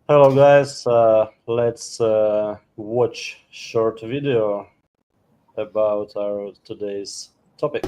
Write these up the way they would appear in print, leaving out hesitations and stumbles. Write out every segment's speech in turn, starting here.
Hello guys, let's watch short video about our today's topic.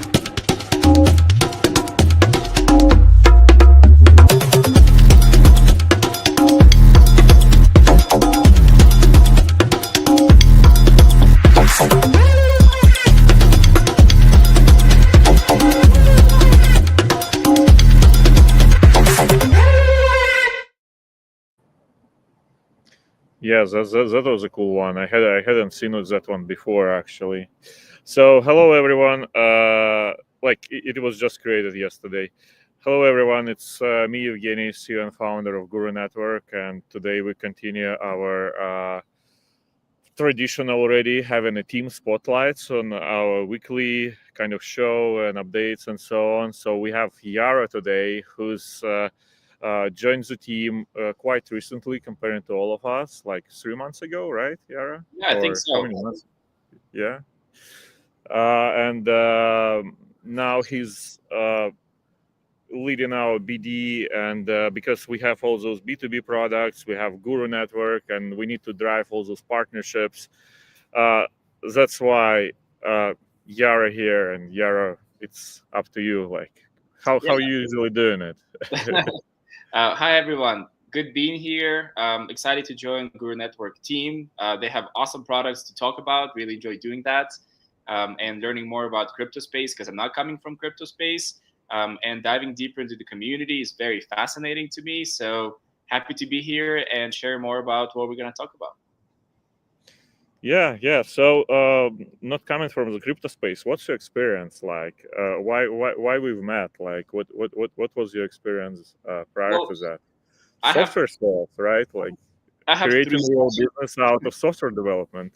Yeah, that was a cool one. I hadn't seen that one before actually. So hello everyone. It was just created yesterday. Hello everyone. It's me, Evgeny, CEO and founder of Guru Network, and today we continue our tradition already, having a team spotlights on our weekly kind of show and updates and so on. So we have Yaro today, who's joined the team quite recently compared to all of us, like 3 months ago, right, Yara? Yeah, I think Or how so. many months? Yeah. And now he's leading our BD, and because we have all those B2B products, we have Guru Network, and we need to drive all those partnerships. Uh, that's why Yara here, and Yara, it's up to you. Like, Yeah. how you usually doing it? Hi, everyone. Good being here. Excited to join Guru Network team. They have awesome products to talk about. Really enjoy doing that and learning more about crypto space because I'm not coming from crypto space. And diving deeper into the community is very fascinating to me. So happy to be here and share more about what we're going to talk about. Yeah. So, not coming from the crypto space, what's your experience like? Why we've met? Like, what was your experience prior Well, to that? I have Software sales, right? Like I have creating three real passions. business out of software development.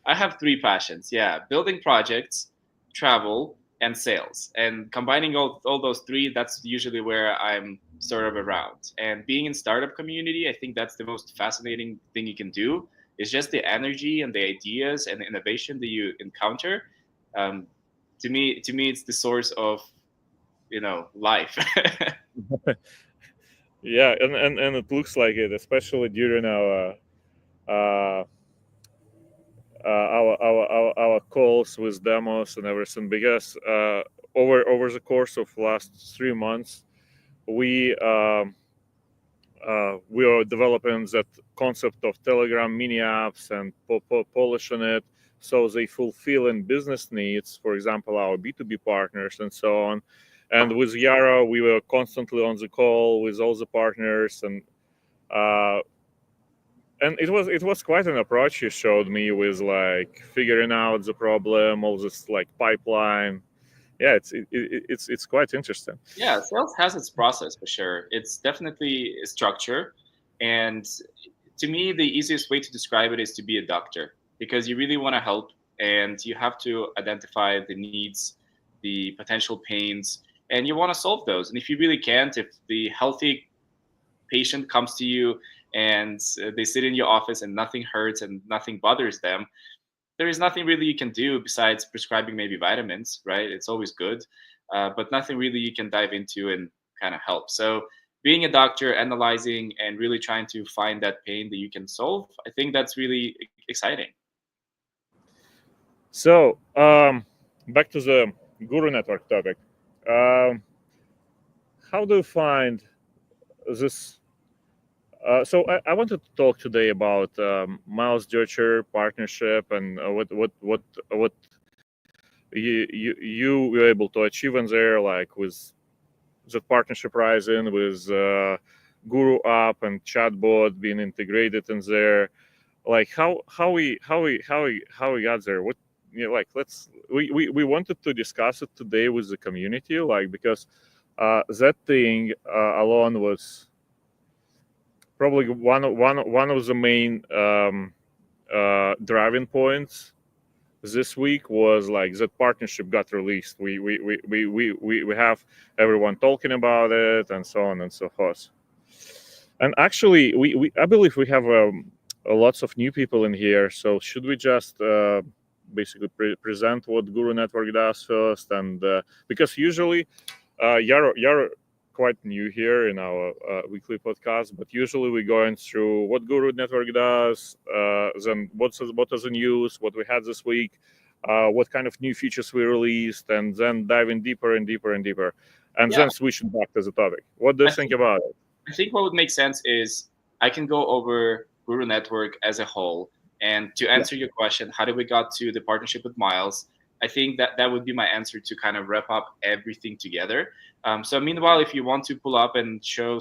I have three passions. Yeah, building projects, travel, and sales. And combining all those three, that's usually where I'm sort of around. And being in startup community, I think that's the most fascinating thing you can do. Is just the energy and the ideas and the innovation that you encounter. Um, to me, it's the source of life. Yeah, and it looks like it, especially during uh, our calls with demos and everything, because over the course of last 3 months, we we are developing that concept of Telegram mini apps and polishing it so they fulfill in business needs, for example, our B2B partners and so on. And with Yaro, we were constantly on the call with all the partners, uh, and it was quite an approach you showed me with like figuring out the problem, all this like pipeline. Yeah, it's quite interesting. Yeah, sales has its process for sure. It's definitely a structure. And to me, the easiest way to describe it is to be a doctor because you really want to help and you have to identify the needs, the potential pains, and you want to solve those. And if you really can't, if the healthy patient comes to you and they sit in your office and nothing hurts and nothing bothers them, there is nothing really you can do besides prescribing maybe vitamins, right? It's always good, but nothing really you can dive into and kind of help. So being a doctor, analyzing and really trying to find that pain that you can solve, I think that's really exciting. So, back to the Guru Network topic. Um, how do you find this? So I wanted to talk today about Miles Dutcher partnership and what you were able to achieve in there, like with the partnership rising with Guru app and chatbot being integrated in there. Like how we got there. What like we wanted to discuss it today with the community, like because that thing alone was probably one of the main driving points this week was like that partnership got released. We have everyone talking about it and so on and so forth. And actually, we I believe we have lots of new people in here. So should we just basically present what Guru Network does first? And because usually Yaro quite new here in our weekly podcast, but usually we're going through what Guru Network does, then what is in news, what we had this week, what kind of new features we released, and then diving deeper and deeper and deeper, and then switching back to the topic. What do you think about it? I think what would make sense is I can go over Guru Network as a whole. And to answer your question, how did we got to the partnership with Miles? I think that would be my answer to kind of wrap up everything together. So meanwhile, if you want to pull up and show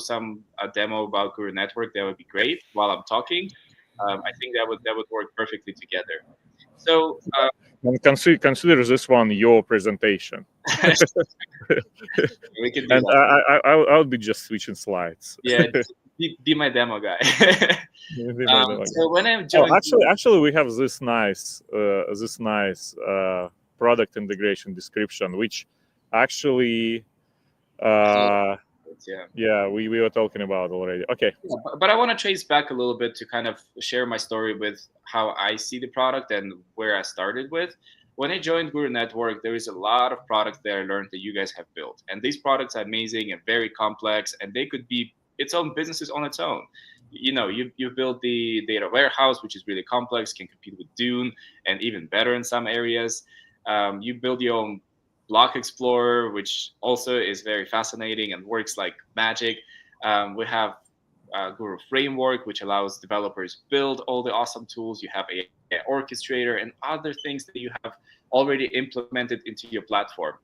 a demo about Guru Network, that would be great while I'm talking. I think that would work perfectly together. So and consider this one your presentation. We can do and that. I would be just switching slides. Yeah, be my demo guy. So when I'm actually, we have this nice product integration description, which actually, we were talking about already. Okay, but I want to trace back a little bit to kind of share my story with how I see the product and where I started with. When I joined Guru Network, there is a lot of products that I learned that you guys have built, and these products are amazing and very complex, and they could be its own businesses on its own. You built the data warehouse, which is really complex, can compete with Dune, and even better in some areas. You build your own block explorer, which also is very fascinating and works like magic. We have Guru Framework, which allows developers build all the awesome tools. You have a orchestrator and other things that you have already implemented into your platform.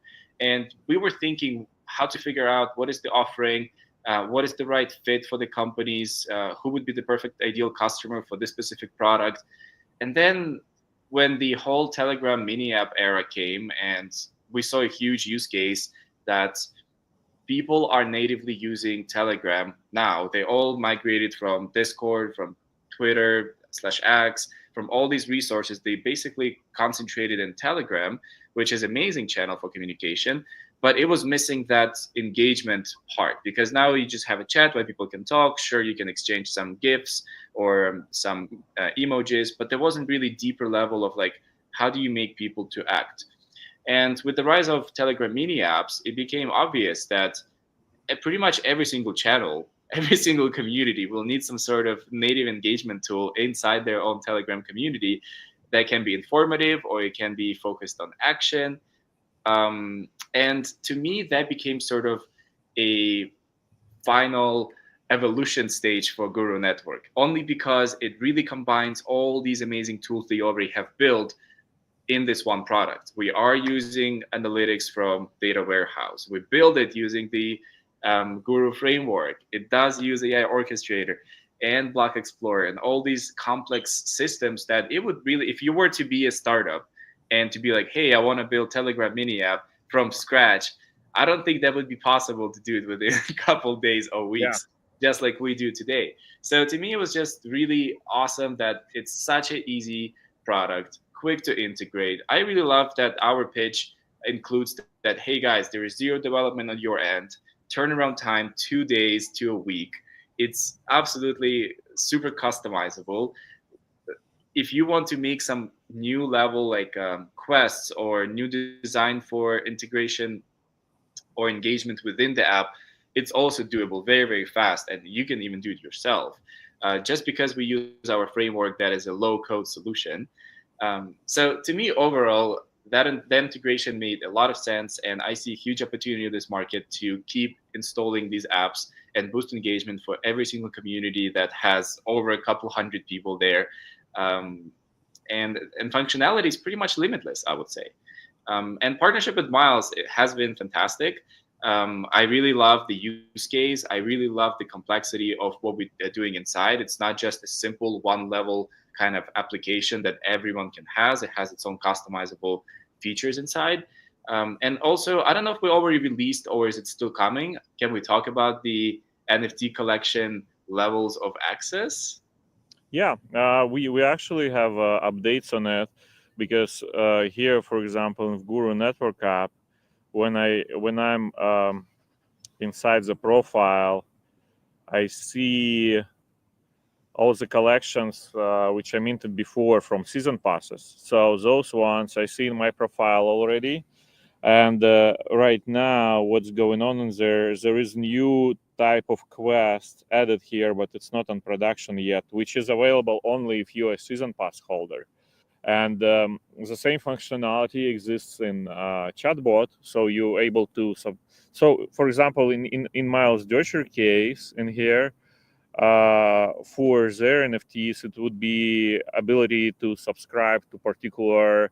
And we were thinking how to figure out what is the offering, what is the right fit for the companies, who would be the perfect ideal customer for this specific product. And then when the whole Telegram mini app era came and we saw a huge use case that people are natively using Telegram now. They all migrated from Discord, from Twitter /X, from all these resources. They basically concentrated in Telegram, which is an amazing channel for communication, but it was missing that engagement part, because now you just have a chat where people can talk. Sure, you can exchange some GIFs or some emojis, but there wasn't really deeper level of like, how do you make people to act? And with the rise of Telegram mini apps, it became obvious that pretty much every single channel, every single community will need some sort of native engagement tool inside their own Telegram community that can be informative or it can be focused on action. And to me, that became sort of a final evolution stage for Guru Network, only because it really combines all these amazing tools they already have built in this one product. We are using analytics from Data Warehouse. We build it using the Guru framework. It does use AI Orchestrator and Block Explorer and all these complex systems that it would really, if you were to be a startup and to be like, hey, I want to build Telegram mini app from scratch, I don't think that would be possible to do it within a couple days or weeks, just like we do today. So to me, it was just really awesome that it's such an easy product, quick to integrate. I really love that our pitch includes that, hey guys, there is zero development on your end, turnaround time 2 days to a week. It's absolutely super customizable. If you want to make some new level like quests or new design for integration or engagement within the app, it's also doable very, very fast, and you can even do it yourself. Just because we use our framework that is a low-code solution. So to me, overall, that integration made a lot of sense, and I see a huge opportunity in this market to keep installing these apps and boost engagement for every single community that has over a couple hundred people there. And functionality is pretty much limitless, I would say. And partnership with Miles, it has been fantastic. I really love the use case. I really love the complexity of what we are doing inside. It's not just a simple one-level kind of application that everyone can has. It has its own customizable features inside. And also, I don't know if we already released or is it still coming. Can we talk about the NFT collection levels of access? Yeah, we actually have updates on it, because here, for example, in Guru Network app, when I'm inside the profile, I see all the collections which I minted before from season passes. So those ones I see in my profile already. And right now, what's going on in there is new type of quest added here, but it's not on production yet, which is available only if you're a season pass holder. And the same functionality exists in chatbot, so you're able to so for example, in Miles Deutscher case in here, for their NFTs, it would be ability to subscribe to particular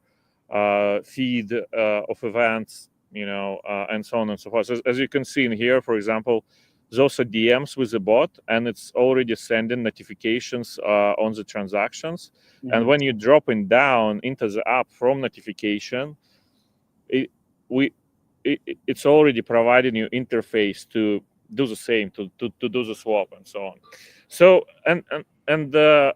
feed of events, and so on and so forth. As you can see in here, for example, those are DMs with the bot, and it's already sending notifications on the transactions. Mhm. And when you're dropping down into the app from notification, it, we it's already providing you interface to do the same, to do the swap and so on. So and the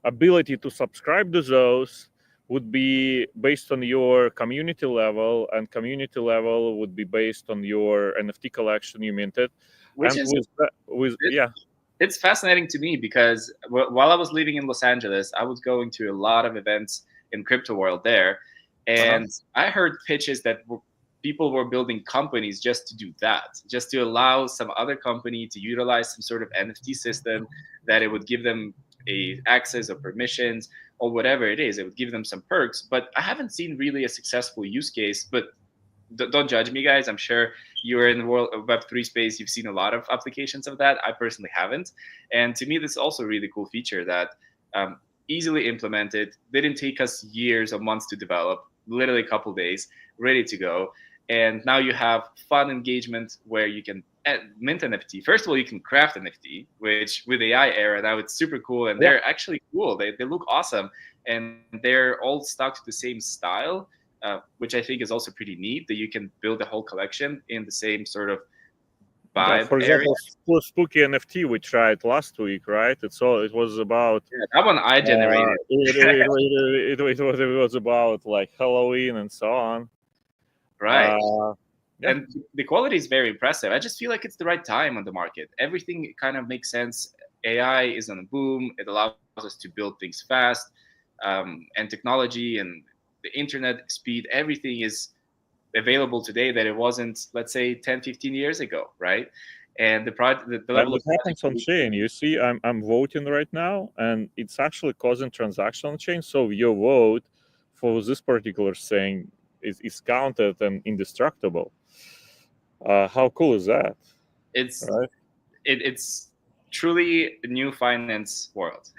ability to subscribe to those would be based on your community level, and community level would be based on your NFT collection you minted. Which And is with it- yeah, it's fascinating to me because while I was living in Los Angeles, I was going to a lot of events in crypto world there, and I heard pitches that people were building companies just to do that, just to allow some other company to utilize some sort of NFT system that it would give them a access or permissions or whatever it is. It would give them some perks, but I haven't seen really a successful use case. But don't judge me, guys. I'm sure you're in the world of Web3 space. You've seen a lot of applications of that. I personally haven't. And to me, this is also a really cool feature that easily implemented, didn't take us years or months to develop, literally a couple days, ready to go. And now you have fun engagement where you can mint NFT. First of all, you can craft NFT, which with AI era, now it's super cool. And they're actually cool. They look awesome. And they're all stuck to the same style, which I think is also pretty neat, that you can build a whole collection in the same sort of yeah. vibe For area. example, Spooky NFT we tried last week, right? It was about Yeah, that one I generated. it was about like Halloween and so on. Right. Yeah. And the quality is very impressive. I just feel like it's the right time on the market. Everything kind of makes sense. AI is on a boom. It allows us to build things fast, and technology and the internet speed, everything is available today that it wasn't, let's say, 10, 15 years ago, right? And the And level it of happens on project. chain. You see, I'm voting right now, and it's actually causing transaction on chain. So your vote for this particular thing is counted and indestructible. How cool is that? It's Right? it's truly a new finance world.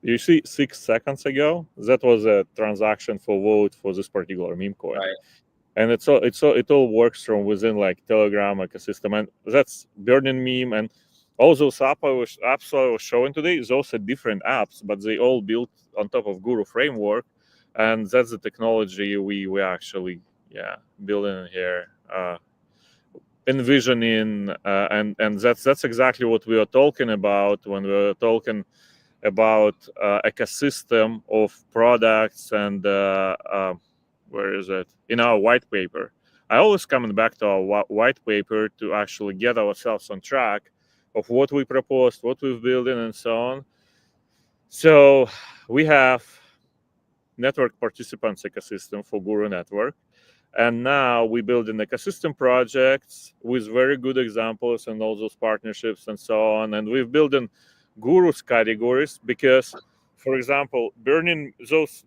You see, 6 seconds ago, that was a transaction for vote for this particular meme coin. Right. And it all works from within like Telegram ecosystem, and that's Burning Meme and all those apps I was showing today. Those are different apps, but they all built on top of Guru framework, and that's the technology we actually building here, envisioning, and that's exactly what we are talking about when we are talking about ecosystem of products and where is it in our white paper. I always coming back to our white paper to actually get ourselves on track of what we proposed, what we've building, and so on. So we have network participants ecosystem for Guru Network, and now we build an ecosystem projects with very good examples and all those partnerships and so on. And we've built in Guru's categories because, for example, burning those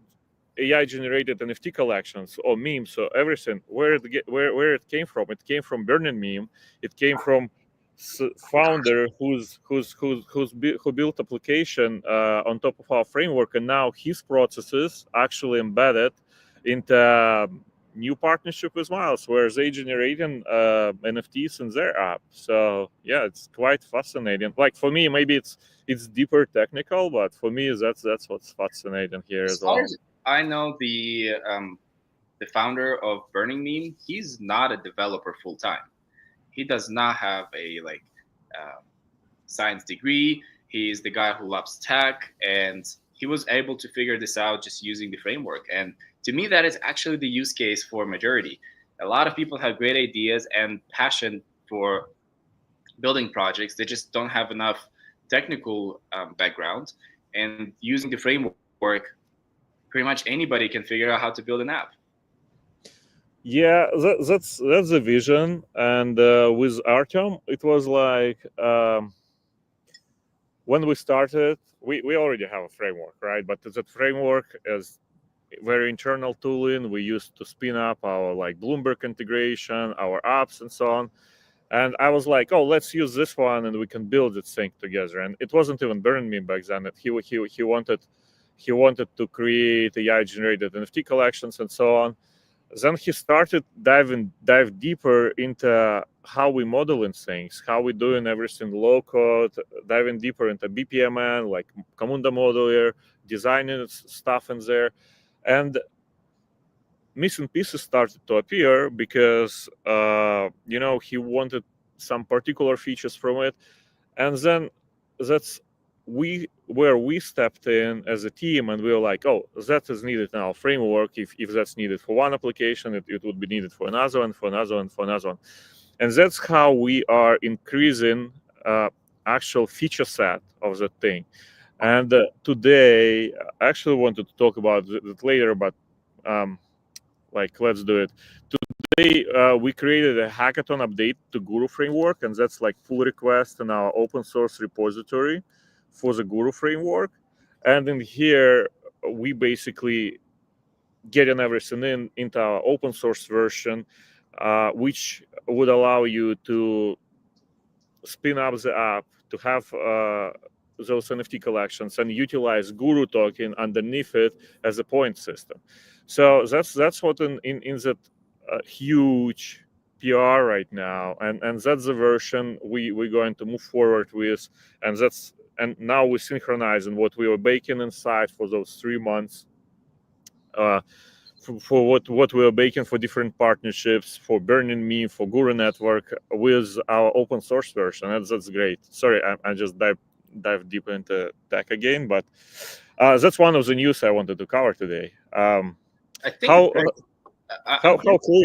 AI generated NFT collections or memes or everything, where it came from. It came from Burning Meme. It came from founder who built application on top of our framework, and now his processes actually embedded into new partnership with Miles, where they generating NFTs in their app. So yeah, it's quite fascinating. Like for me, maybe it's deeper technical, but for me, that's what's fascinating here as As far well. as I know, the founder of Burning Meme, he's not a developer full time. He does not have a science degree. He's the guy who loves tech, and he was able to figure this out just using the framework. And to me, that is actually the use case for majority. A lot of people have great ideas and passion for building projects. They just don't have enough technical background. And using the framework, pretty much anybody can figure out how to build an app. Yeah, that's the vision. And with Artyom, it was like when we started, we already have a framework, right? But that framework is very internal tooling we used to spin up our like Bloomberg integration, our apps, and so on. And I was like, oh, let's use this one, and we can build this thing together. And it wasn't even burning me back then. That he wanted to create AI generated NFT collections and so on. Then he started dive deeper into how we modeling things, how we doing everything low code, diving deeper into BPMN, like Camunda modeler, designing stuff in there, and missing pieces started to appear because he wanted some particular features from it, and then that's where we stepped in as a team, and we were like, oh, that is needed in our framework. If that's needed for one application, it would be needed for another one, for another one, for another one. And that's how we are increasing actual feature set of the thing. And today I actually wanted to talk about it later, but let's do it today. We created a hackathon update to Guru framework, and that's like pull request in our open source repository for the Guru framework. And in here, we basically getting everything into our open source version, which would allow you to spin up the app, to have those NFT collections and utilize Guru token underneath it as a point system. So that's what in that huge PR right now, and that's the version we're going to move forward with, and now we're synchronizing what we were baking inside for those 3 months. For what we are baking for different partnerships, for Burning Me, for Guru Network, with our open source version. That's great. Sorry, I just dive deep into tech again, but that's one of the news I wanted to cover today. I think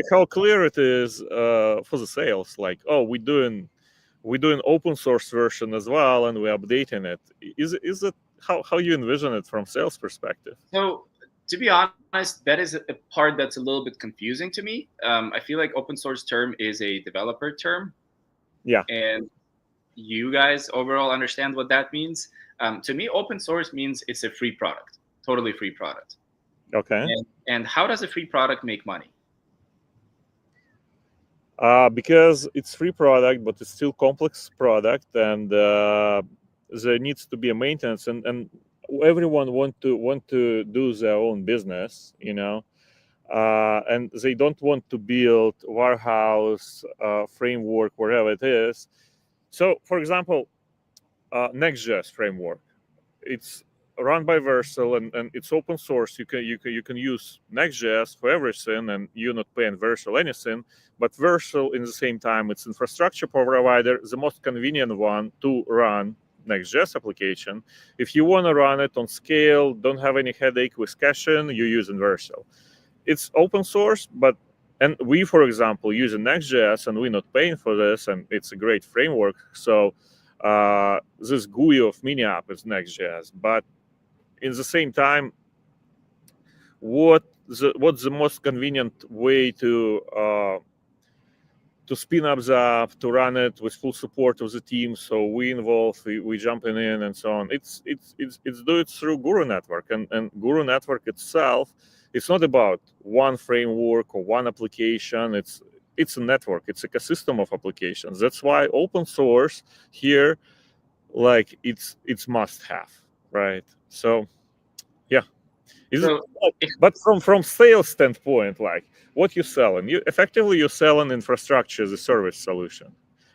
how clear it is for the sales. Like, oh, we're doing open source version as well, and we're updating it. Is it how you envision it from sales perspective? So, to be honest, that is a part that's a little bit confusing to me. I feel like open source term is a developer term. Yeah. And you guys overall understand what that means. To me, open source means it's a free product, totally free product. Okay. And how does a free product make money? Because it's free product, but it's still complex product, and there needs to be a maintenance, and everyone want to do their own business, and they don't want to build warehouse framework wherever it is. So, for example, Next.js framework, it's run by Versal, and it's open source. You can use Next.js for everything, and you're not paying Versal anything. But Versal, in the same time, it's infrastructure provider, the most convenient one to run Next.js application. If you want to run it on scale, don't have any headache with caching, you're using Versal. It's open source, and we, for example, using Next.js, and we're not paying for this, and it's a great framework. So this GUI of mini app is Next.js, but in the same time, what's the most convenient way to spin up the app, to run it with full support of the team? So we involve, we jumping in and so on. It's do it through Guru Network, and Guru Network itself. It's not about one framework or one application. It's a network. It's an ecosystem of applications. That's why open source here, like it's must have, right? So yeah. But from sales standpoint, like what you're selling, you're selling infrastructure as a service solution,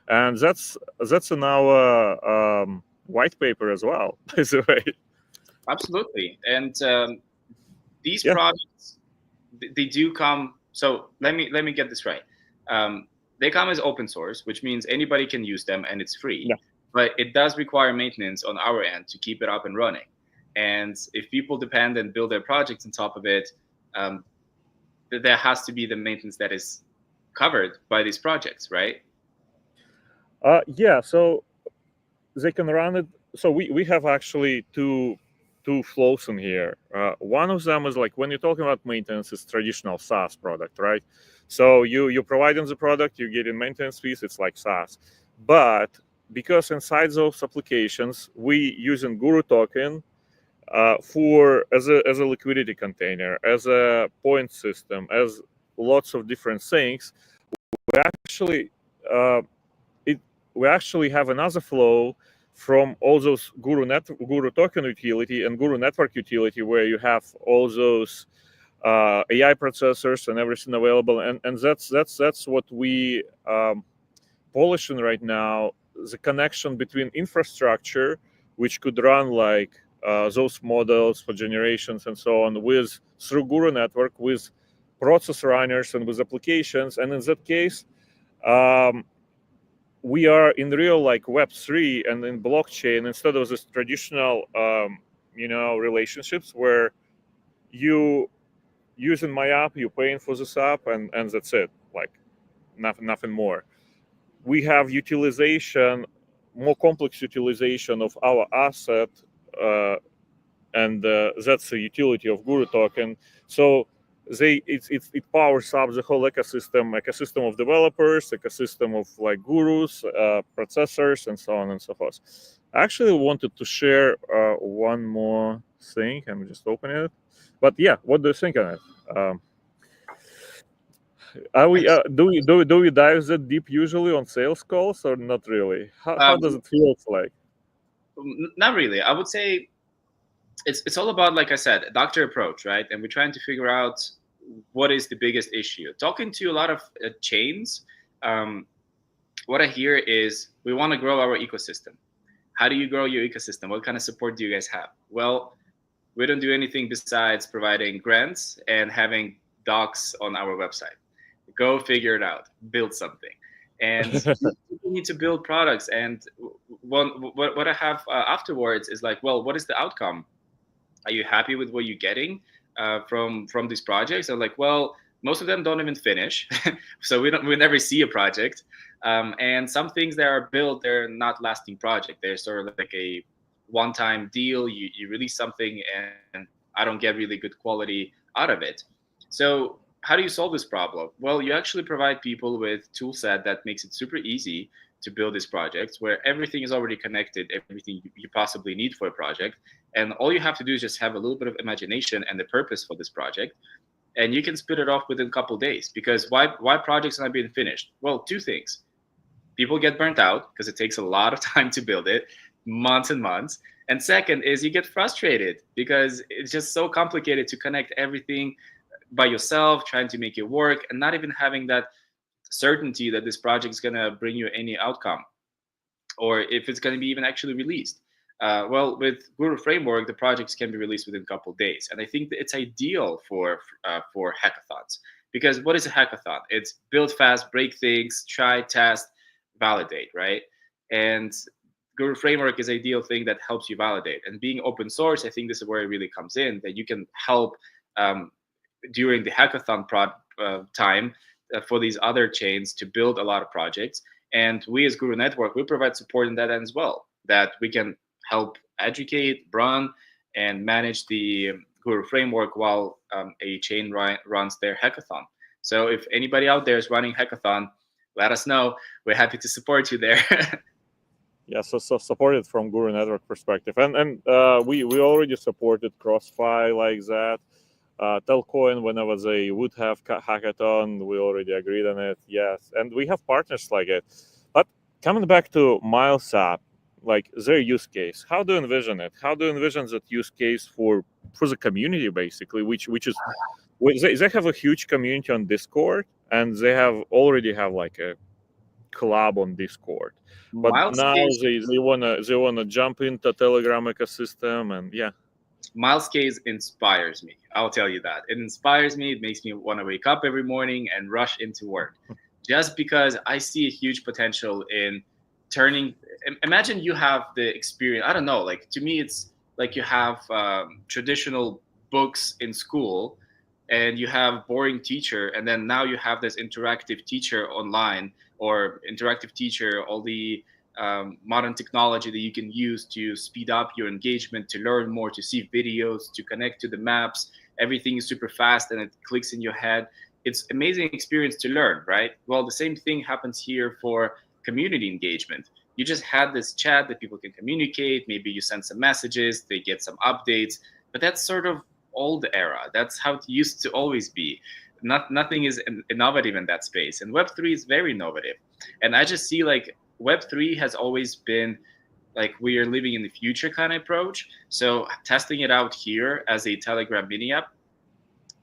and that's in our white paper as well, by the way. Absolutely. And these products, they do come. So let me get this right. They come as open source, which means anybody can use them and it's free. Yeah. But it does require maintenance on our end to keep it up and running. And if people depend and build their projects on top of it, there has to be the maintenance that is covered by these projects, right? Yeah. So they can run it. So we have actually two flows in here. One of them is like when you're talking about maintenance, it's traditional SaaS product, right? So you providing the product, you get in maintenance fees. It's like SaaS. But because inside those applications we using Guru token for as a liquidity container, as a point system, as lots of different things, we actually uh, it we actually have another flow from all those Guru token utility and Guru network utility, where you have all those AI processors and everything available, and that's what we polishing right now, the connection between infrastructure, which could run like those models for generations and so on, with through Guru network, with process runners and with applications. And in that case, we are in real like Web3 and in blockchain, instead of this traditional relationships where you using my app, you paying for this app, and that's it, like nothing more. We have utilization, more complex utilization of our asset, and that's the utility of Guru token. So it powers up the whole ecosystem of developers, ecosystem of like gurus, processors, and so on and so forth. I actually wanted to share one more thing. I'm just opening it. But yeah, what do you think on it? Are we do we dive that deep usually on sales calls, or not really? How does it feel like? Not really. I would say it's all about, like I said, a doctor approach, right? And we're trying to figure out what is the biggest issue. Talking to a lot of chains, what I hear is we want to grow our ecosystem. How do you grow your ecosystem? What kind of support do you guys have? Well, we don't do anything besides providing grants and having docs on our website. Go figure it out. Build something. And people need to build products. And what I have afterwards is like, well, what is the outcome? Are you happy with what you're getting from these projects? I'm like, well, most of them don't even finish, so we never see a project. And some things that are built, they're not lasting project. They're sort of like a one-time deal. You release something, and I don't get really good quality out of it. So how do you solve this problem? Well, you actually provide people with tool set that makes it super easy to build these projects, where everything is already connected, everything you possibly need for a project. And all you have to do is just have a little bit of imagination and the purpose for this project, and you can spit it off within a couple of days. Because why projects are not being finished? Well, two things. People get burnt out because it takes a lot of time to build it, months and months. And second is you get frustrated because it's just so complicated to connect everything by yourself, trying to make it work, and not even having that certainty that this project is going to bring you any outcome, or if it's going to be even actually released. Well, with Guru Framework, the projects can be released within a couple of days, and I think that it's ideal for hackathons. Because what is a hackathon? It's build fast, break things, try, test, validate, right? And Guru Framework is an ideal thing that helps you validate. And being open source, I think this is where it really comes in, that you can help during the hackathon time for these other chains to build a lot of projects. And we as Guru Network, we provide support in that end as well, that we can help educate, run, and manage the Guru Framework while a chain runs their hackathon. So if anybody out there is running hackathon, let us know. We're happy to support you there. Yeah, so supported from Guru Network perspective, and we already supported CrossFi like that. Telcoin, whenever they would have hackathon, we already agreed on it. Yes, and we have partners like it. But coming back to Miles app, like their use case, how do you envision it? How do you envision that use case for the community, basically, which is they have a huge community on Discord, and they already have like a club on Discord. But Miles now case, they wanna jump into Telegram ecosystem, and yeah. Miles case inspires me. I'll tell you that. It inspires me. It makes me want to wake up every morning and rush into work, just because I see a huge potential in turning. Imagine you have the experience. I don't know. Like, to me, it's like you have traditional books in school, and you have boring teacher, and then now you have this interactive teacher online, or interactive teacher, all the modern technology that you can use to speed up your engagement, to learn more, to see videos, to connect to the maps. Everything is super fast and it clicks in your head. it's amazing experience to learn, right? Well, the same thing happens here for community engagement. You just had this chat that people can communicate. Maybe you send some messages, they get some updates, but that's sort of old era. That's how it used to always be. Nothing is innovative in that space, and Web3 is very innovative. And I just see like Web3 has always been like we are living in the future kind of approach. So testing it out here as a Telegram mini app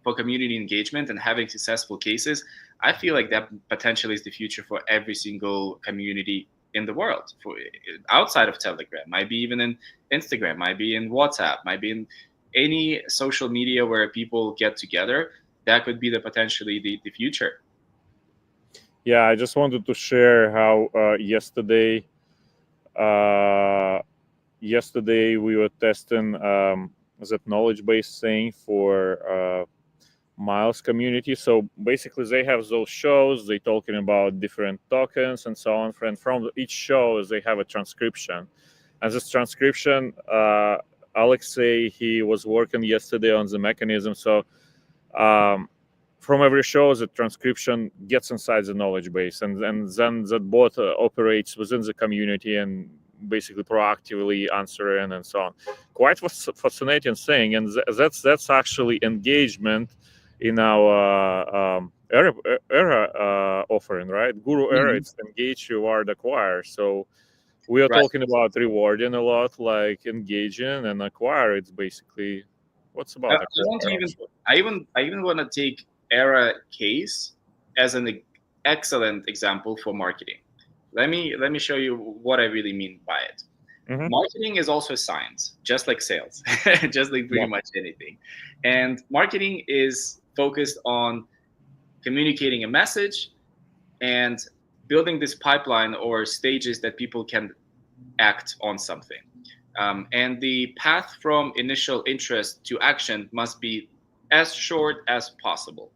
for community engagement and having successful cases, I feel like that potentially is the future for every single community in the world. For outside of Telegram, might be even in Instagram, might be in WhatsApp, might be in any social media where people get together. That could be potentially the future. Yeah, I just wanted to share how yesterday we were testing that knowledge base thing for Miles community. So basically, they have those shows. They talking about different tokens and so on. And from each show, they have a transcription. And this transcription, Alexei, he was working yesterday on the mechanism. So from every show, the transcription gets inside the knowledge base, and then that bot operates within the community and basically proactively answering and so on. Quite fascinating thing, and that's actually engagement in our era offering, right? Guru era, it's engage, reward, acquire. So we are talking about rewarding a lot, like engaging, and acquire. It's basically what's about I even want to take era case as an excellent example for marketing. Let me show you what I really mean by it. Marketing is also a science, just like sales, just like pretty much anything. And marketing is focused on communicating a message and building this pipeline or stages that people can act on something. And the path from initial interest to action must be as short as possible.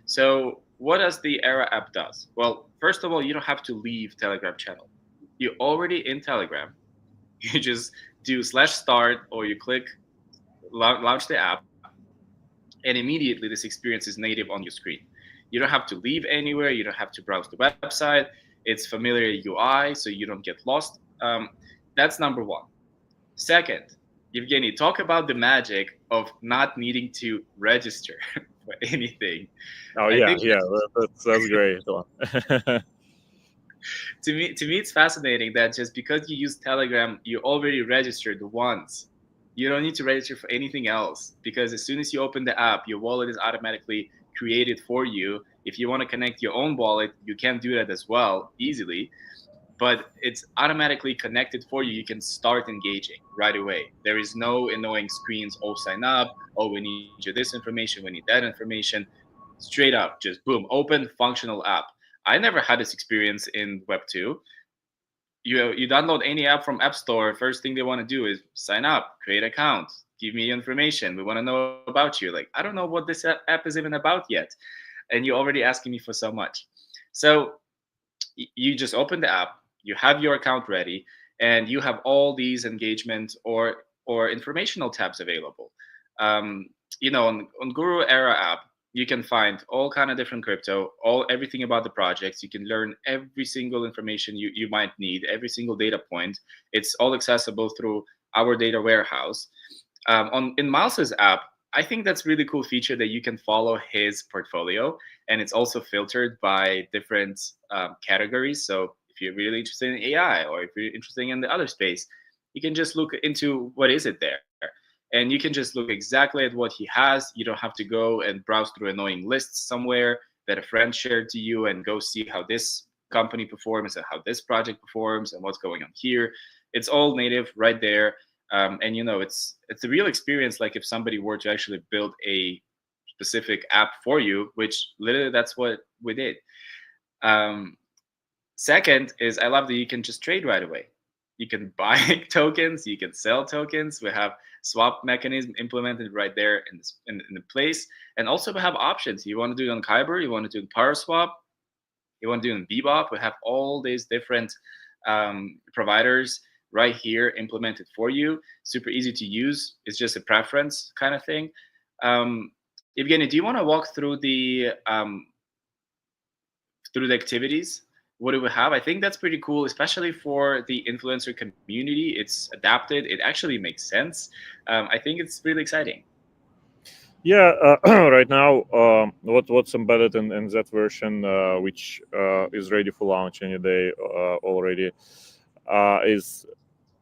So what does the Era app does? Well, first of all, you don't have to leave Telegram channel. You're already in Telegram. You just do /start or you click launch the app, and immediately this experience is native on your screen. You don't have to leave anywhere. You don't have to browse the website. It's familiar UI, so you don't get lost. That's number one. Second, Evgeny, talk about the magic of not needing to register for anything. Oh, that's great. To me, it's fascinating that just because you use Telegram, you already registered once. You don't need to register for anything else, because as soon as you open the app, your wallet is automatically created for you. If you want to connect your own wallet, you can do that as well easily, but it's automatically connected for you. You can start engaging right away. There is no annoying screens, oh, sign up, oh, we need you this information, we need that information. Straight up, just boom, open, functional app. I never had this experience in Web 2. You download any app from App Store, first thing they want to do is sign up, create an account, give me information. We want to know about you. Like, I don't know what this app is even about yet, and you're already asking me for so much. So you just open the app, you have your account ready, and you have all these engagement or informational tabs available. On Guru Era app, you can find all kind of different crypto, everything about the projects. You can learn every single information you might need, every single data point. It's all accessible through our data warehouse. In Miles's app, I think that's really cool feature that you can follow his portfolio, and it's also filtered by different categories. So if you're really interested in AI, or if you're interested in the other space, you can just look into what is it there. And you can just look exactly at what he has. You don't have to go and browse through annoying lists somewhere that a friend shared to you and go see how this company performs and how this project performs and what's going on here. It's all native right there. And it's a real experience, like if somebody were to actually build a specific app for you, which literally that's what we did. Second is I love that you can just trade right away. You can buy tokens, you can sell tokens. We have swap mechanism implemented right there in the place. And also we have options. You want to do it on Kyber, you want to do it in PowerSwap, you want to do it in Bebop. We have all these different providers right here implemented for you. Super easy to use. It's just a preference kind of thing. Evgeny, do you want to walk through the through the activities, what it would have. I think that's pretty cool, especially for the influencer community. It's adapted. It actually makes sense. I think it's really exciting. Yeah, right now, what's embedded in that version, which is ready for launch any day already, is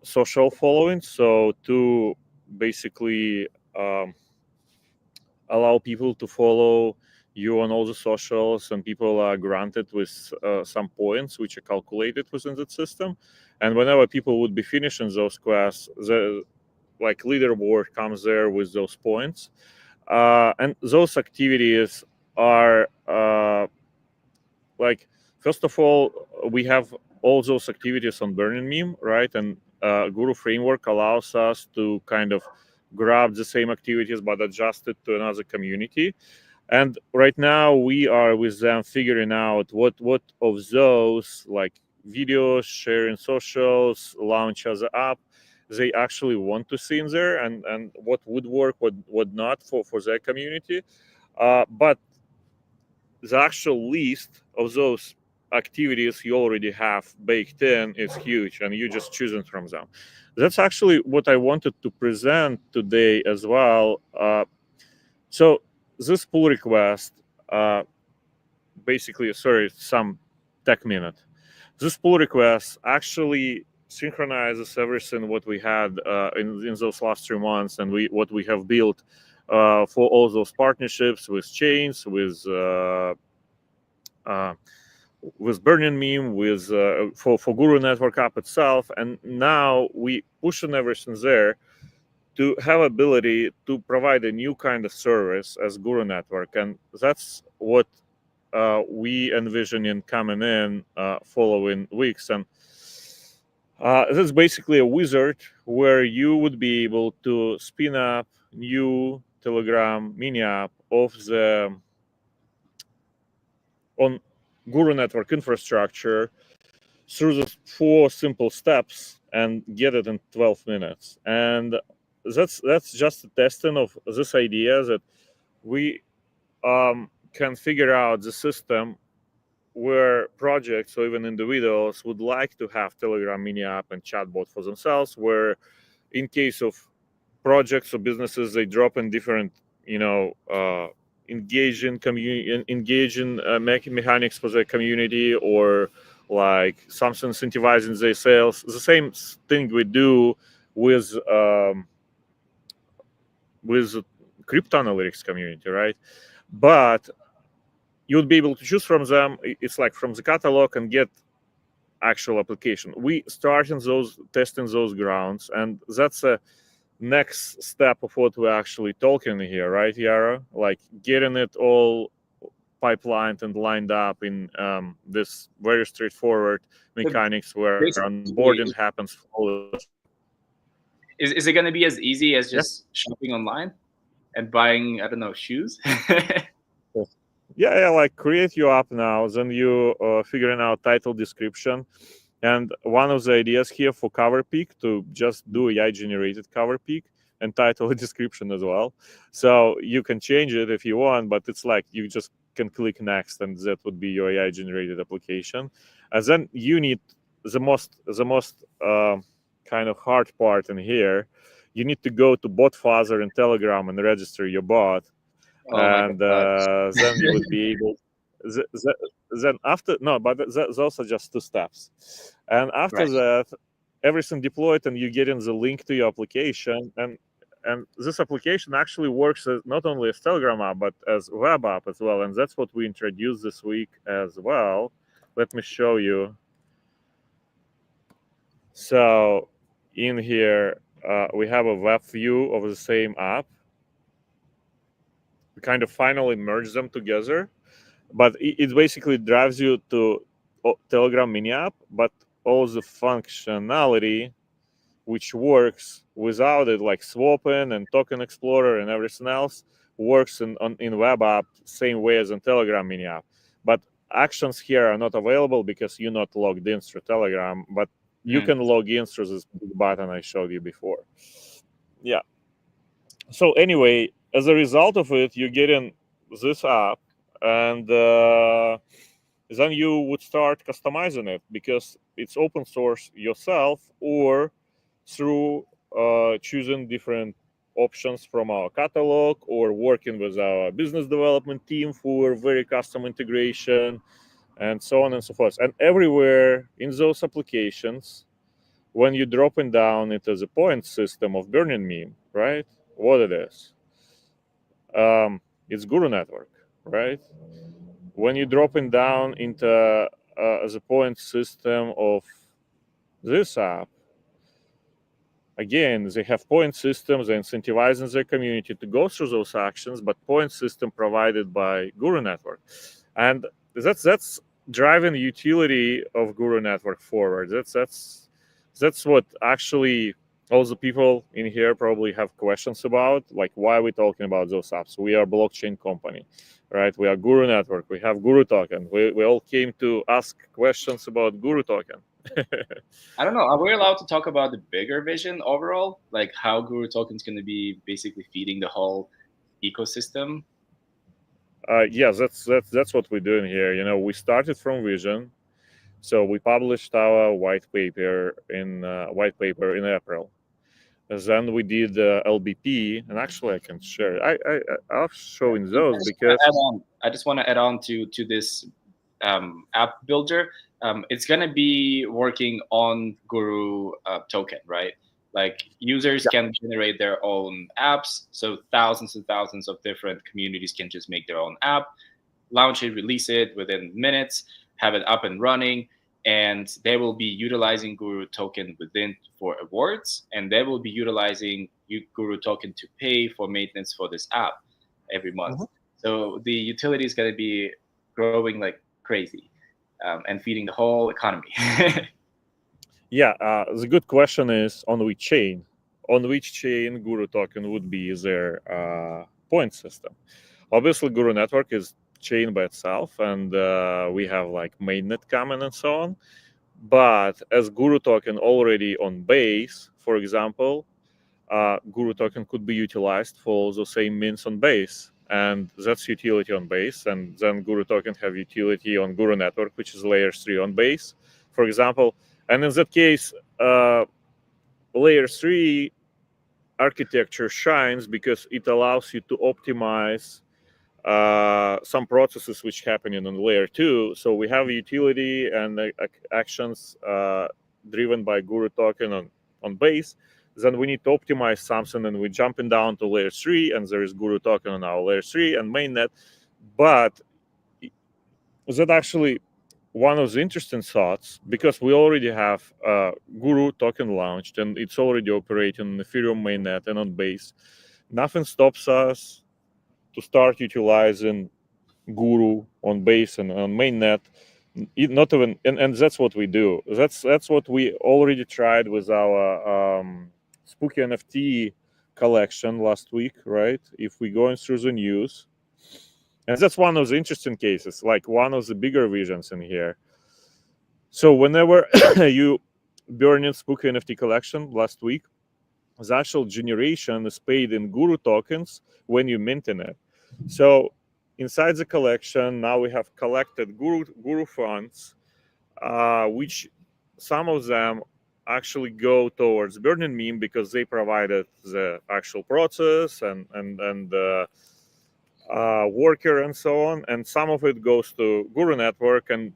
social following. So to basically allow people to follow you on all the socials, and people are granted with some points which are calculated within that system. And whenever people would be finishing those quests, the like leaderboard comes there with those points. And those activities are like, first of all, we have all those activities on Burning Meme, right? And Guru framework allows us to kind of grab the same activities but adjust it to another community. And right now we are with them figuring out what of those, like videos, sharing socials, launch as an app, they actually want to see in there, and what would work, what not for their community. But the actual list of those activities you already have baked in is huge, and you're just choosing from them. That's actually what I wanted to present today as well. So this pull request, basically, sorry, some tech minute. This pull request actually synchronizes everything what we had in those last 3 months, and what we have built for all those partnerships with chains, with Burning Meme, with for Guru Network app itself, and now we pushing everything there to have ability to provide a new kind of service as Guru Network, and that's what we envision in coming in following weeks. And this is basically a wizard where you would be able to spin up new Telegram mini app of the on Guru Network infrastructure through the 4 simple steps and get it in 12 minutes. And that's just a testing of this idea that we can figure out the system where projects or even individuals would like to have Telegram mini app and chatbot for themselves, where in case of projects or businesses, they drop in different, engaging mechanics for their community, or like something incentivizing their sales. The same thing we do with crypto analytics community, right? But you'll be able to choose from them. It's like from the catalog and get actual application. We start in testing those grounds, and that's a next step of what we're actually talking here, right, Yaro? Like getting it all pipelined and lined up in this very straightforward mechanics where onboarding happens flawlessly. Is it going to be as easy as just shopping online and buying, I don't know, shoes? Yeah, like create your app now, then you figuring out title, description. And one of the ideas here for cover pick, to just do AI generated cover pick and title description as well. So you can change it if you want, but it's like you just can click next, and that would be your AI generated application. And then you need the most kind of hard part in here. You need to go to bot father in Telegram and register your bot. And then you would be able then after those are just 2 steps, and after that everything deployed, and you get in the link to your application, and this application actually works as not only as Telegram app but as web app as well, and that's what we introduced this week as well. Let me show you. So in here we have a web view of the same app. We kind of finally merge them together, but it basically drives you to Telegram mini app, but all the functionality which works without it, like swapping and token explorer and everything else, works in web app same way as in Telegram mini app. But actions here are not available because you're not logged in through Telegram, but you can log in through this big button I showed you before. Yeah. So anyway, as a result of it, you get in this app, and then you would start customizing it because it's open source yourself or through choosing different options from our catalog or working with our business development team for very custom integration and so on and so forth. And everywhere in those applications, when you dropping down into the point system of Burning Meme, right? What it is? It's Guru Network, right? When you dropping down into the point system of this app, again, they have point systems, they're incentivizing their community to go through those actions, but point system provided by Guru Network. And that's driving the utility of Guru Network forward. That's what actually all the people in here probably have questions about, like why are we talking about those apps? We are a blockchain company, right? We are Guru Network, we have Guru Token. We all came to ask questions about Guru Token. I don't know. Are we allowed to talk about the bigger vision overall, like how Guru Token is going to be basically feeding the whole ecosystem? Yes, that's what we're doing here. You know, we started from vision, so we published our white paper in April. And then we did LBP, and actually I can share it. I'm showing those because I just want to add on to this app builder. It's going to be working on Guru Token, right? Like users can generate their own apps. So thousands and thousands of different communities can just make their own app, launch it, release it within minutes, have it up and running. And they will be utilizing Guru Token within for awards. And they will be utilizing Guru Token to pay for maintenance for this app every month. Mm-hmm. So the utility is going to be growing like crazy and feeding the whole economy. Yeah, the good question is on which chain? On which chain Guru Token would be their point system? Obviously, Guru Network is chain by itself, and we have like mainnet coming and so on. But as Guru Token already on Base, for example, Guru Token could be utilized for the same means on Base, and that's utility on Base. And then Guru Token have utility on Guru Network, which is layer 3 on Base, for example. And in that case, layer 3 architecture shines because it allows you to optimize some processes which happening on layer 2. So we have utility and actions driven by Guru Token on Base. Then we need to optimize something, and we're jumping down to layer 3, and there is Guru Token on our layer 3 and mainnet. But that actually one of the interesting thoughts, because we already have Guru Token launched, and it's already operating on Ethereum mainnet and on Base. Nothing stops us to start utilizing Guru on Base and on mainnet. Not even, and that's what we do. That's what we already tried with our Spooky NFT collection last week, right? If we're going through the news, and that's one of the interesting cases, like one of the bigger visions in here. So whenever you burn in Spooky NFT collection last week, the actual generation is paid in Guru tokens when you minting it. So inside the collection, now we have collected Guru funds, which some of them actually go towards Burning Meme because they provided the actual process and worker and so on, and some of it goes to Guru Network. And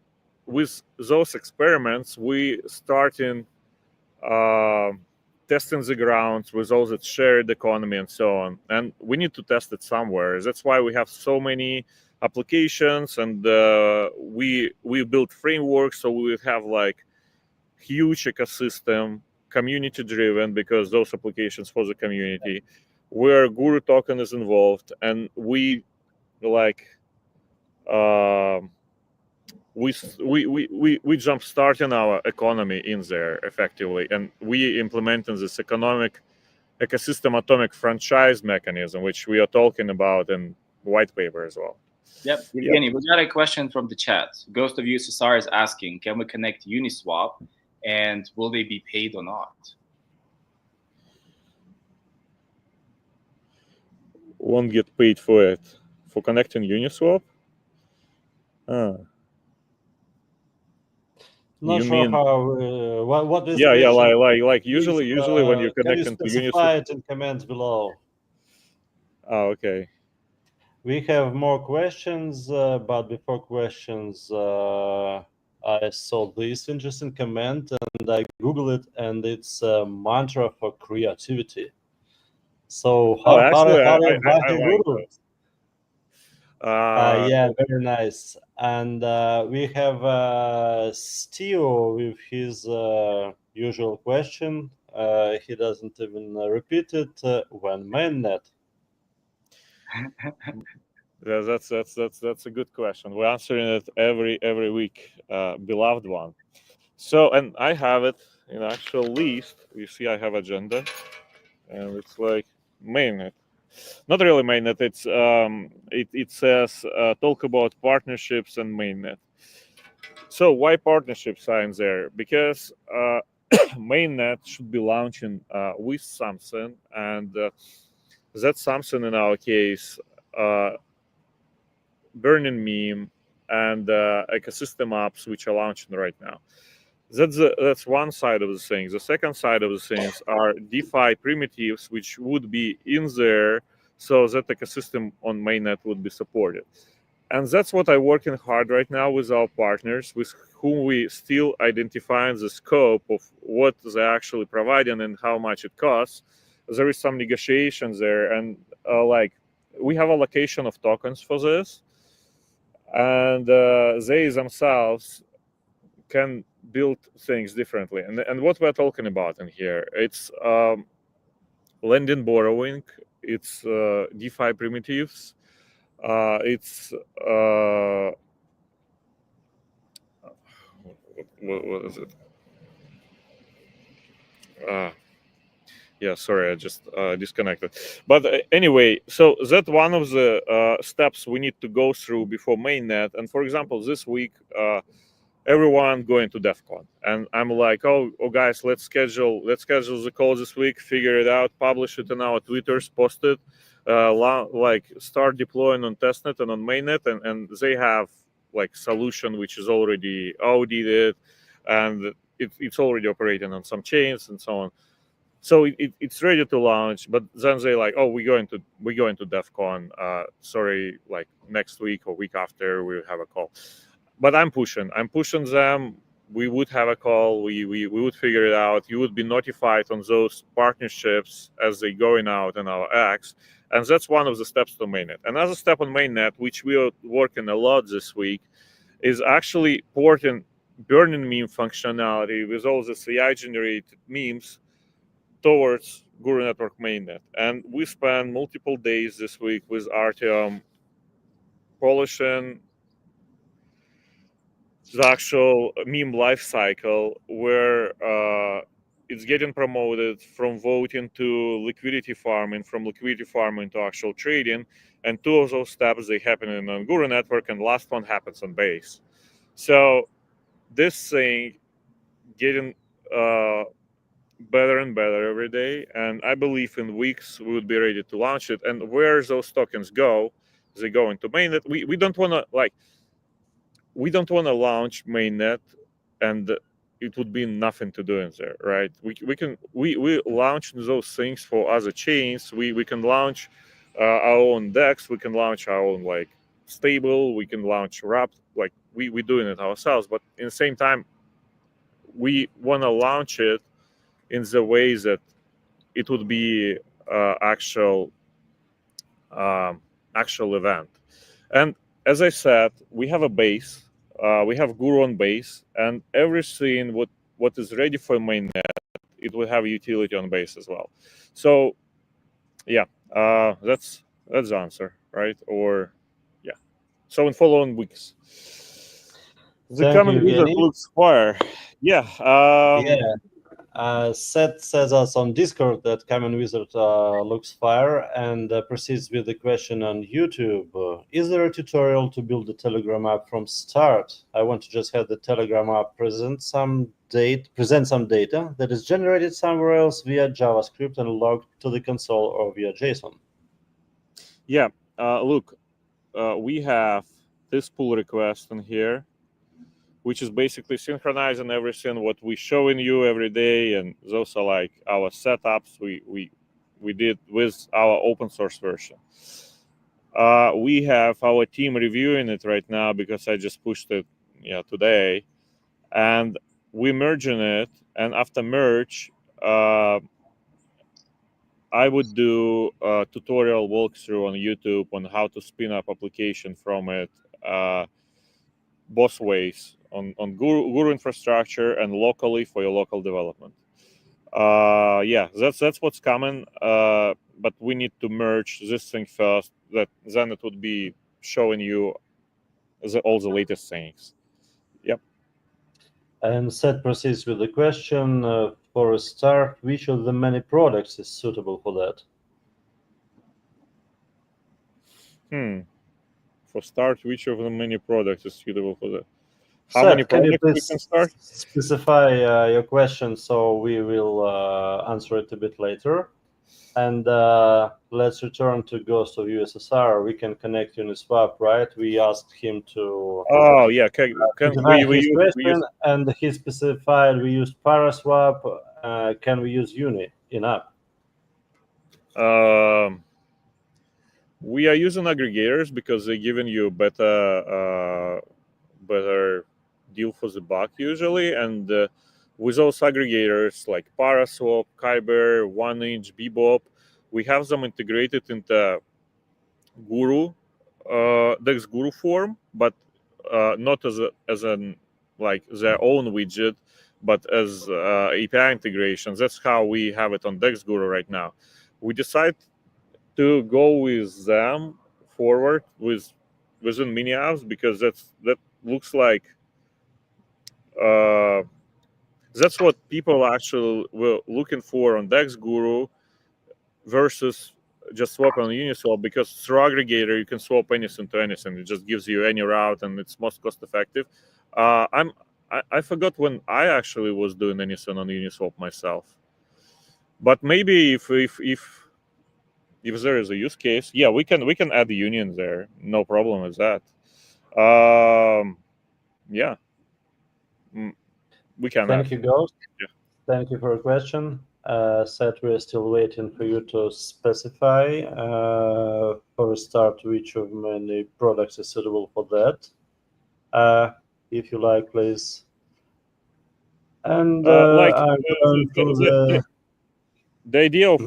with those experiments, we starting testing the grounds with all that shared economy and so on. And we need to test it somewhere. That's why we have so many applications, and we build frameworks, so we have like huge ecosystem, community driven, because those applications for the community, where Guru Token is involved, and we like we jump starting our economy in there effectively, and we implementing this economic ecosystem atomic franchise mechanism, which we are talking about in white paper as well. Yep. Evgeny, we got a question from the chat. Ghost of USSR is asking, can we connect Uniswap, and will they be paid or not? Won't get paid for it, for connecting Uniswap. Not You sure mean how. What is the yeah, question? like Please, usually when you can you connect into specify Unisys. it in comments below? Oh, okay. We have more questions, but before questions, I saw this interesting comment and I Googled it, and it's a mantra for creativity. So Oh, actually, I how like Google? those. Yeah, very nice. And we have Steve with his usual question. He doesn't even repeat it. When mainnet? That's a good question. We're answering it every week, beloved one. So, and I have it in actual list. You see, I have agenda, and it's like mainnet. Not really mainnet. It says talk about partnerships and mainnet. So why partnership signs there? Because mainnet should be launching with something, and that something in our case, uh, burning meme and ecosystem apps which are launching right now. That's one side of the thing. The second side of the things are DeFi primitives which would be in there so that ecosystem on mainnet would be supported. And that's what I'm working hard right now with our partners, with whom we still identifying the scope of what they're actually providing and how much it costs. There is some negotiations there, and like we have allocation of tokens for this, and they themselves can build things differently. And what we're talking about in here, it's lending, borrowing, it's DeFi primitives, it's what is it? Uh, yeah, sorry, I just disconnected. But anyway, so that's one of the steps we need to go through before mainnet. And for example, this week, everyone going to DEF CON, and I'm like, oh guys, let's schedule the call this week, figure it out, publish it in our Twitters, post it, like start deploying on testnet and on mainnet, and they have like solution which is already audited, and it's already operating on some chains and so on. So it's ready to launch, but then they like, oh, we're going to DEF CON. Sorry, like next week or week after we'll have a call. But I'm pushing them. We would have a call. We would figure it out. You would be notified on those partnerships as they going out in our X, and that's one of the steps to mainnet. Another step on mainnet, which we are working a lot this week, is actually porting burning meme functionality with all the AI generated memes towards Guru Network mainnet. And we spent multiple days this week with Artyom polishing the actual meme life cycle, where it's getting promoted from voting to liquidity farming, from liquidity farming to actual trading. And two of those steps, they happen in on Guru Network, and last one happens on Base. So this thing getting better and better every day, and I believe in weeks we would be ready to launch it. And where those tokens go, they go into mainnet. We don't want to launch mainnet and it would be nothing to do in there, right? We launch those things for other chains. We can launch our own DEX. We can launch our own like stable. We can launch wrap. Like we doing it ourselves, but in the same time we want to launch it in the way that it would be actual event. And as I said, we have a base. We have Guru on base, and everything what is ready for mainnet, it will have utility on base as well. So yeah, that's the answer, right? Or yeah. So in following weeks, the Thank you, common wizard Evgeny. looks fire. Yeah. Yeah. Seth says us on Discord that Common Wizard looks fire and proceeds with the question on YouTube. Is there a tutorial to build a Telegram app from start? I want to just have the Telegram app present some data that is generated somewhere else via JavaScript and logged to the console or via JSON. Yeah. Look, we have this pull request in here. which is basically synchronizing everything what we showing you every day, and those are like our setups we did with our open source version. We have our team reviewing it right now because I just pushed it today, and we merging it. And after merge, I would do a tutorial walkthrough on YouTube on how to spin up application from it, both ways, on Guru infrastructure and locally for your local development. Yeah, that's what's coming. But we need to merge this thing first. Then it would be showing you all the latest things. Yep. And Seth proceeds with the question, for a start, which of the many products is suitable for that? For start, which of the many products is suitable for that? How Seth, many can you products we please can start? specify your question so we will answer it a bit later? And let's return to Ghost of USSR. We can connect Uniswap, right? We asked him to Oh yeah, can define his we question, use and he specified we used Paraswap. Can we use Uni in app? we are using aggregators because they're giving you better deal for the buck usually, and with those aggregators like Paraswap, Kyber, 1inch, Bebop, we have them integrated into Guru, Dex Guru form, but not as an like their own widget, but as API integrations. That's how we have it on Dex Guru right now. We decide to go with them forward within mini apps because that looks like that's what people actually were looking for on Dex Guru versus just swap on Uniswap, because through aggregator you can swap anything to anything. It just gives you any route and it's most cost effective. I forgot when I actually was doing anything on Uniswap myself, but maybe if there is a use case, yeah, we can add the union there. No problem with that. Yeah, we can. Thank you, Ghost. Yeah. Thank you for your question. Seth, we're still waiting for you to specify for a start which of many products is suitable for that. If you like, please. And Like I'm going to the idea of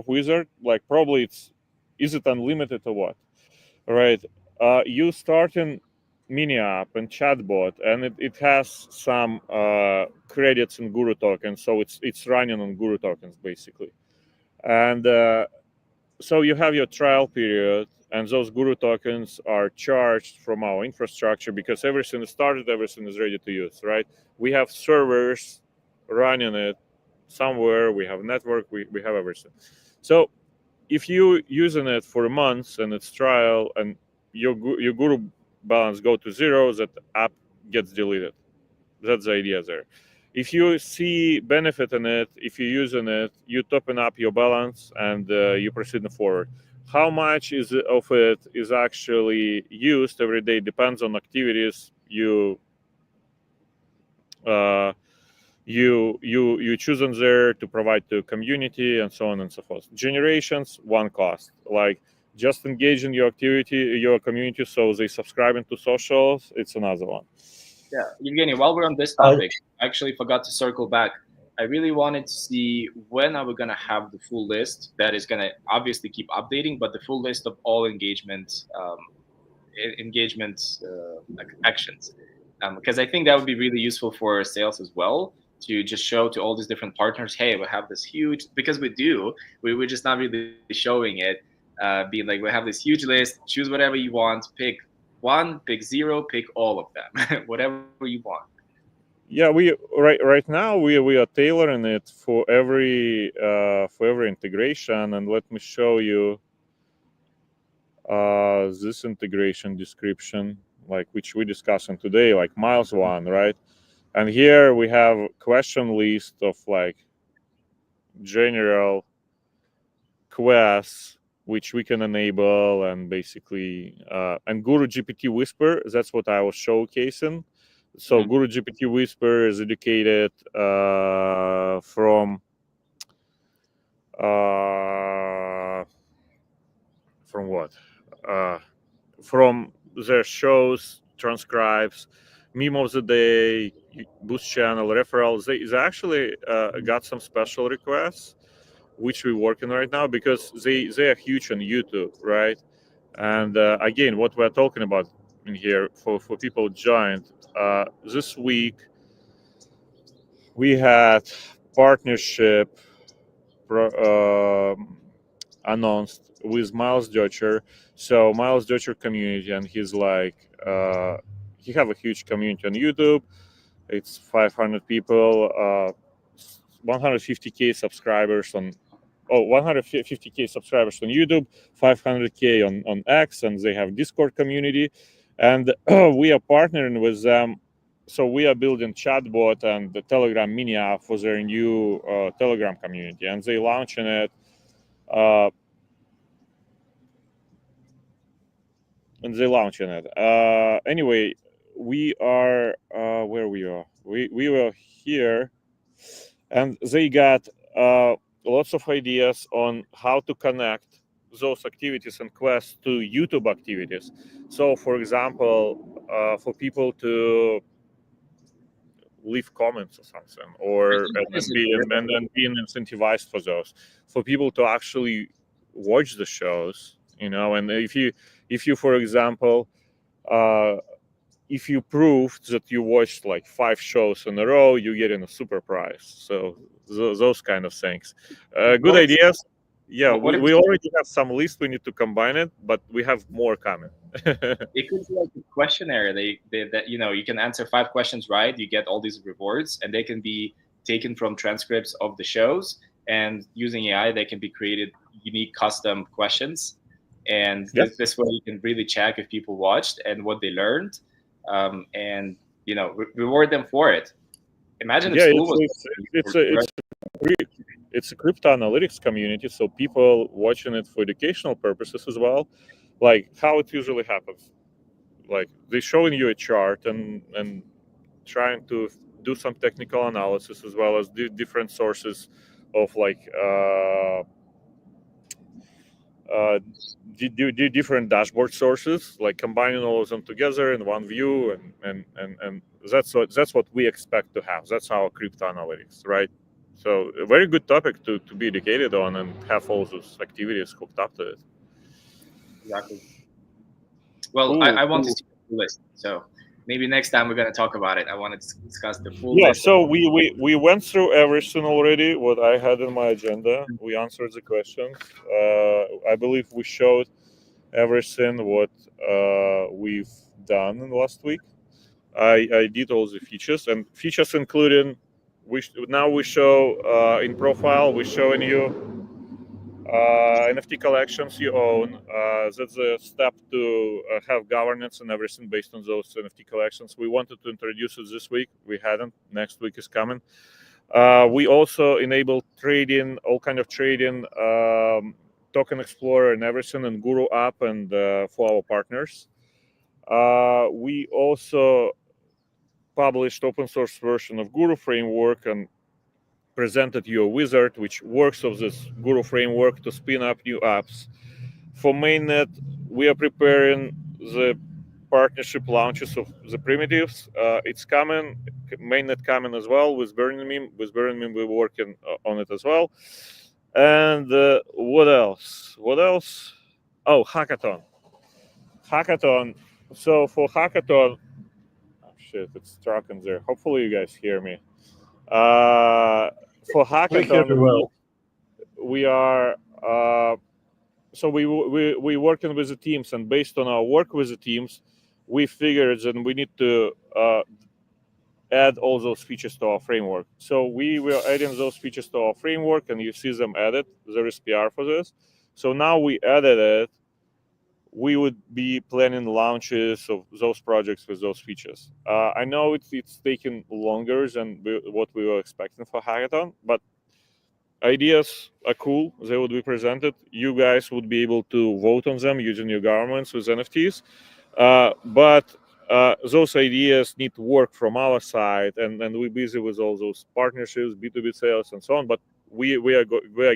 wizard, like probably is it unlimited or what? Right. You start in mini app and chatbot, and it has some credits in Guru tokens, so it's running on Guru tokens basically. And so you have your trial period, and those Guru tokens are charged from our infrastructure because everything is started, everything is ready to use, right? We have servers running it somewhere, we have network, we have everything. So if you using it for a month and it's trial and your Guru balance go to zero, that app gets deleted. That's the idea there. If you see benefit in it, if you're using it, you topping up your balance and you proceeding forward. How much of it is actually used every day depends on activities you choosing there to provide to community and so on and so forth. Generations, one cost, like just engaging your community so they subscribing to socials, it's another one. Yeah, Evgeny, while we're on this topic, I actually forgot to circle back. I really wanted to see when are we going to have the full list that is going to obviously keep updating, but the full list of all engagement actions. Because I think that would be really useful for sales as well, to just show to all these different partners, hey, we have this huge, because we're just not really showing it, being like, we have this huge list, choose whatever you want, pick one, pick zero, pick all of them, whatever you want. Yeah, we right now we are tailoring it for every integration, and let me show you this integration description, like which we discussing today, like Miles one, right? And here we have question list of like general quests which we can enable, and basically and Guru GPT Whisper, that's what I was showcasing. So Guru GPT Whisper is educated from what? From their shows, transcribes, meme of the day, boost channel, referrals. They actually got some special requests, which we're working right now because they are huge on YouTube, right? And again, what we're talking about in here for people joined this week, we had partnership announced with Miles Dutcher. So Miles Dutcher community, and he's like, he have a huge community on YouTube. It's 500 people, 150k subscribers on. 150k subscribers on YouTube, 500k on X, and they have Discord community, and we are partnering with them. So we are building chatbot and the Telegram mini app for their new Telegram community, and they launching it. Anyway, we are where we are. We were here, and they got lots of ideas on how to connect those activities and quests to YouTube activities. So, for example, for people to leave comments or something, or and being incentivized for those, for people to actually watch the shows, and if you for example, if you proved that you watched like 5 shows in a row, you get in a super prize. So those kind of things. Good ideas. Yeah, we already have some list. We need to combine it, but we have more coming. It could be like a questionnaire. That you can answer 5 questions right, you get all these rewards, and they can be taken from transcripts of the shows. And using AI, they can be created unique custom questions. And this way, you can really check if people watched and what they learned, and reward them for it. Imagine if school was. It's a crypto analytics community, so people watching it for educational purposes as well. Like how it usually happens, like they're showing you a chart and trying to do some technical analysis as well as different sources of like different dashboard sources, like combining all of them together in one view, and that's what we expect to have. That's our crypto analytics, right? So a very good topic to be educated on and have all those activities hooked up to it. Exactly. Well, I want to see the list, so maybe next time we're going to talk about it. I want to discuss the full list. So we went through everything already, what I had in my agenda. We answered the questions. I believe we showed everything what we've done in last week. I did all the features, and features including now we show in profile, we're showing you NFT collections you own. That's a step to have governance and everything based on those NFT collections. We wanted to introduce it this week. We hadn't. Next week is coming. We also enable trading, all kind of trading, Token Explorer and everything, and Guru app, and for our partners. We also published open source version of Guru framework and presented you a wizard which works of this Guru framework to spin up new apps. For mainnet, we are preparing the partnership launches of the primitives. It's coming, mainnet coming as well with Burning Meme. With Burning Meme, we're working on it as well. And what else? Oh, hackathon. So for hackathon, oh shit, it's stuck in there. Hopefully you guys hear me. For hackathon, we are so we working with the teams, and based on our work with the teams, we figured that we need to add all those features to our framework. So we were adding those features to our framework, and you see them added. There is PR for this. So now we added it. We would be planning launches of those projects with those features. I know it's taking longer than what we were expecting for hackathon, but ideas are cool. They would be presented. You guys would be able to vote on them using your governments with NFTs. But those ideas need to work from our side, and we're busy with all those partnerships, B2B sales, and so on. But we are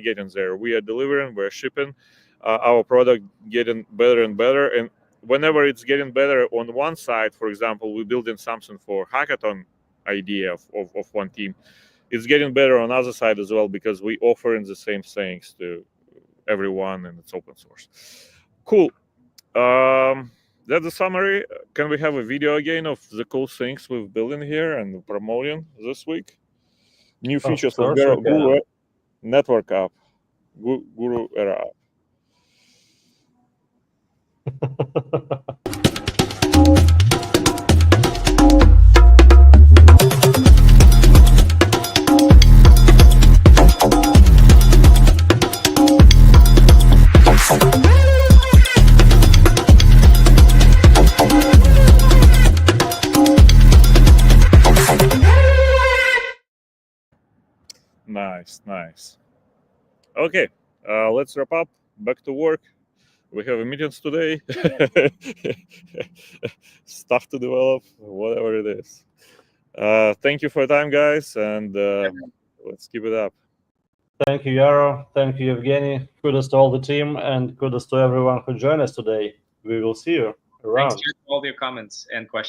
getting there. We are delivering. We're shipping. Our product getting better and better. And whenever it's getting better on one side, for example, we're building something for hackathon idea of one team. It's getting better on the other side as well, because we offering the same things to everyone, and it's open source. Cool. That's the summary. Can we have a video again of the cool things we've building here and promoting this week? New features of Guru Network app, Guru Era app. Nice. Okay, let's wrap up. Back to work. We have meetings today. Stuff to develop, whatever it is. Thank you for your time, guys, and let's keep it up. Thank you, Yaro. Thank you, Evgeny. Kudos to all the team, and kudos to everyone who joined us today. We will see you around. Thanks for all your comments and questions.